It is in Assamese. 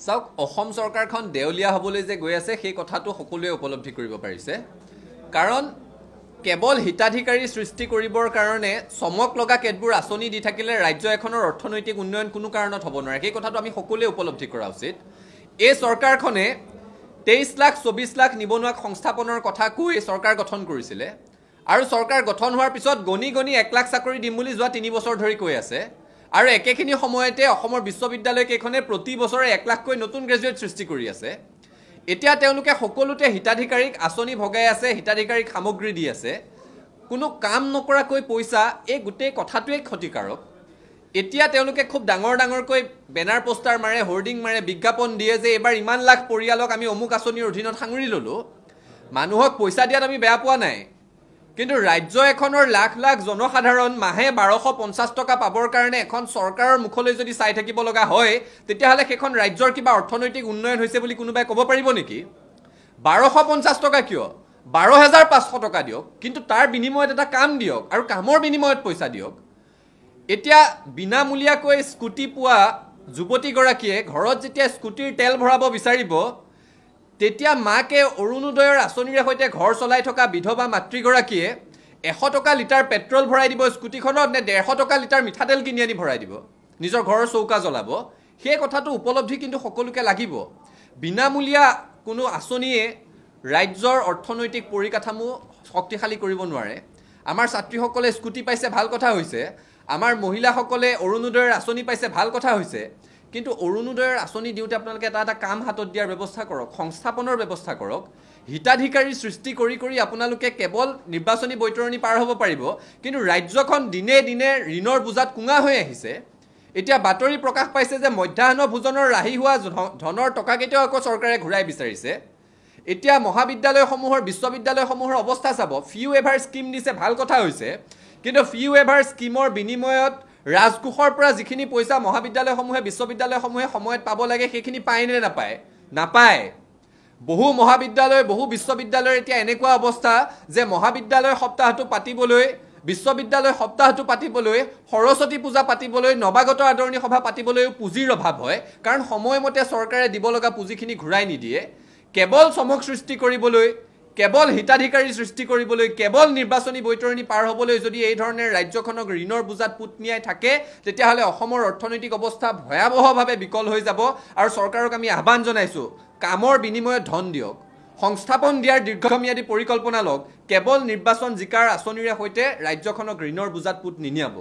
চাওক অসম চৰকাৰখন দেউলিয়া হ'বলৈ যে গৈ আছে সেই কথাটো সকলোৱে উপলব্ধি কৰিব পাৰিছে কাৰণ কেৱল হিতাধিকাৰী সৃষ্টি কৰিবৰ কাৰণে চমক লগা কেতবোৰ আঁচনি দি থাকিলে ৰাজ্য এখনৰ অৰ্থনৈতিক উন্নয়ন কোনো কাৰণত হ'ব নোৱাৰে সেই কথাটো আমি সকলোৱে উপলব্ধি কৰা উচিত এই চৰকাৰখনে 23 লাখ 24 লাখ নিবনুৱাক সংস্থাপনৰ কথা কৈ চৰকাৰ গঠন কৰিছিলে আৰু চৰকাৰ গঠন হোৱাৰ পিছত গণি গণি 1 লাখ চাকৰি দিম বুলি যোৱা 3 বছৰ ধৰি কৈ আছে আৰু একেখিনি সময়তে অসমৰ বিশ্ববিদ্যালয় কেইখনে প্ৰতি বছৰে 1 লাখকৈ নতুন গ্ৰেজুৱেট সৃষ্টি কৰি আছে এতিয়া তেওঁলোকে সকলোতে হিতাধিকাৰীক আঁচনি ভগাই আছে হিতাধিকাৰীক সামগ্ৰী দি আছে কোনো কাম নকৰাকৈ পইচা এই গোটেই কথাটোৱে ক্ষতিকাৰক এতিয়া তেওঁলোকে খুব ডাঙৰকৈ বেনাৰ পোষ্টাৰ মাৰে হোৰ্ডিং মাৰে বিজ্ঞাপন দিয়ে যে এবাৰ ইমান লাখ পৰিয়ালক আমি অমুক আঁচনিৰ অধীনত সাঙুৰি ললো মানুহক পইচা দিয়াত আমি বেয়া পোৱা নাই কিন্তু ৰাজ্য এখনৰ লাখ লাখ জনসাধাৰণ মাহে 1250 টকা পাবৰ কাৰণে এখন চৰকাৰৰ মুখলৈ যদি চাই থাকিব লগা হয় তেতিয়াহলে সেইখন ৰাজ্যৰ কিবা অৰ্থনৈতিক উন্নয়ন হৈছে বুলি কোনোবাই ক'ব পাৰিব নেকি 1250 টকা কিয় 12500 টকা দিয়ক কিন্তু তাৰ বিনিময়ত এটা কাম দিয়ক আৰু কামৰ বিনিময়ত পইচা দিয়ক এতিয়া বিনামূলীয়াকৈ স্কুটি পোৱা যুৱতীগৰাকীয়ে ঘৰত যেতিয়া স্কুটিৰ তেল ভৰাব বিচাৰিব তেতিয়া মাকে অৰুণোদয়ৰ আঁচনিৰে সৈতে ঘৰ চলাই থকা বিধৱা মাতৃগৰাকীয়ে 100 টকা লিটাৰ পেট্ৰল ভৰাই দিব স্কুটিখনত নে 150 টকা লিটাৰ মিঠাতেল কিনি আনি ভৰাই দিব নিজৰ ঘৰৰ চৌকা জ্বলাব সেই কথাটো উপলব্ধি কিন্তু সকলোকে লাগিব বিনামূলীয়া কোনো আঁচনিয়ে ৰাজ্যৰ অৰ্থনৈতিক পৰিকাঠামো শক্তিশালী কৰিব নোৱাৰে আমাৰ ছাত্ৰীসকলে স্কুটি পাইছে ভাল কথা হৈছে আমাৰ মহিলাসকলে অৰুণোদয়ৰ আঁচনি পাইছে ভাল কথা হৈছে কিন্তু অৰুণোদয়ৰ আঁচনি দিওঁতে আপোনালোকে এটা কাম হাতত দিয়াৰ ব্যৱস্থা কৰক সংস্থাপনৰ ব্যৱস্থা কৰক হিতাধিকাৰী সৃষ্টি কৰি আপোনালোকে কেৱল নিৰ্বাচনী বৈতৰণি পাৰ হ'ব পাৰিব কিন্তু ৰাজ্যখন দিনে দিনে ঋণৰ বুজাত কুঙা হৈ আহিছে এতিয়া বাতৰি প্ৰকাশ পাইছে যে মধ্যাহ্ন ভোজনৰ ৰাহি হোৱা ধনৰ টকা কেইটাও আকৌ চৰকাৰে ঘূৰাই বিচাৰিছে এতিয়া মহাবিদ্যালয়সমূহৰ বিশ্ববিদ্যালয়সমূহৰ অৱস্থা চাব ফি ৱেভাৰ স্কিম দিছে ভাল কথা হৈছে কিন্তু ফি ৱেভাৰ স্কিমৰ বিনিময়ত ৰাজকোষৰ পৰা যিখিনি পইচা মহাবিদ্যালয়সমূহে বিশ্ববিদ্যালয়সমূহে সময়ত পাব লাগে সেইখিনি পায় নে নাপায় বহু মহাবিদ্যালয় বহু বিশ্ববিদ্যালয়ৰ এতিয়া এনেকুৱা অৱস্থা যে মহাবিদ্যালয় সপ্তাহটো পাতিবলৈ বিশ্ববিদ্যালয় সপ্তাহটো পাতিবলৈ সৰস্বতী পূজা পাতিবলৈ নৱাগত আদৰণি সভা পাতিবলৈ পুঁজিৰ অভাৱ হয় কাৰণ সময়মতে চৰকাৰে দিব লগা পুঁজিখিনি ঘূৰাই নিদিয়ে কেৱল চমক সৃষ্টি কৰিবলৈ কেৱল হিতাধিকাৰী সৃষ্টি কৰিবলৈ কেৱল নিৰ্বাচনী বৈতৰণি পাৰ হ'বলৈ যদি এই ধৰণে ৰাজ্যখনক ঋণৰ বুজাত পুত নিয়াই থাকে তেতিয়াহলে অসমৰ অৰ্থনৈতিক অৱস্থা ভয়াৱহভাৱে বিকল হৈ যাব আৰু চৰকাৰক আমি আহ্বান জনাইছো কামৰ বিনিময়ত ধন দিয়ক সংস্থাপন দিয়াৰ দীৰ্ঘম্যাদী পৰিকল্পনা লওক কেৱল নিৰ্বাচন জিকাৰ আঁচনিৰে সৈতে ৰাজ্যখনক ঋণৰ বুজাত পুত নিনিয়াব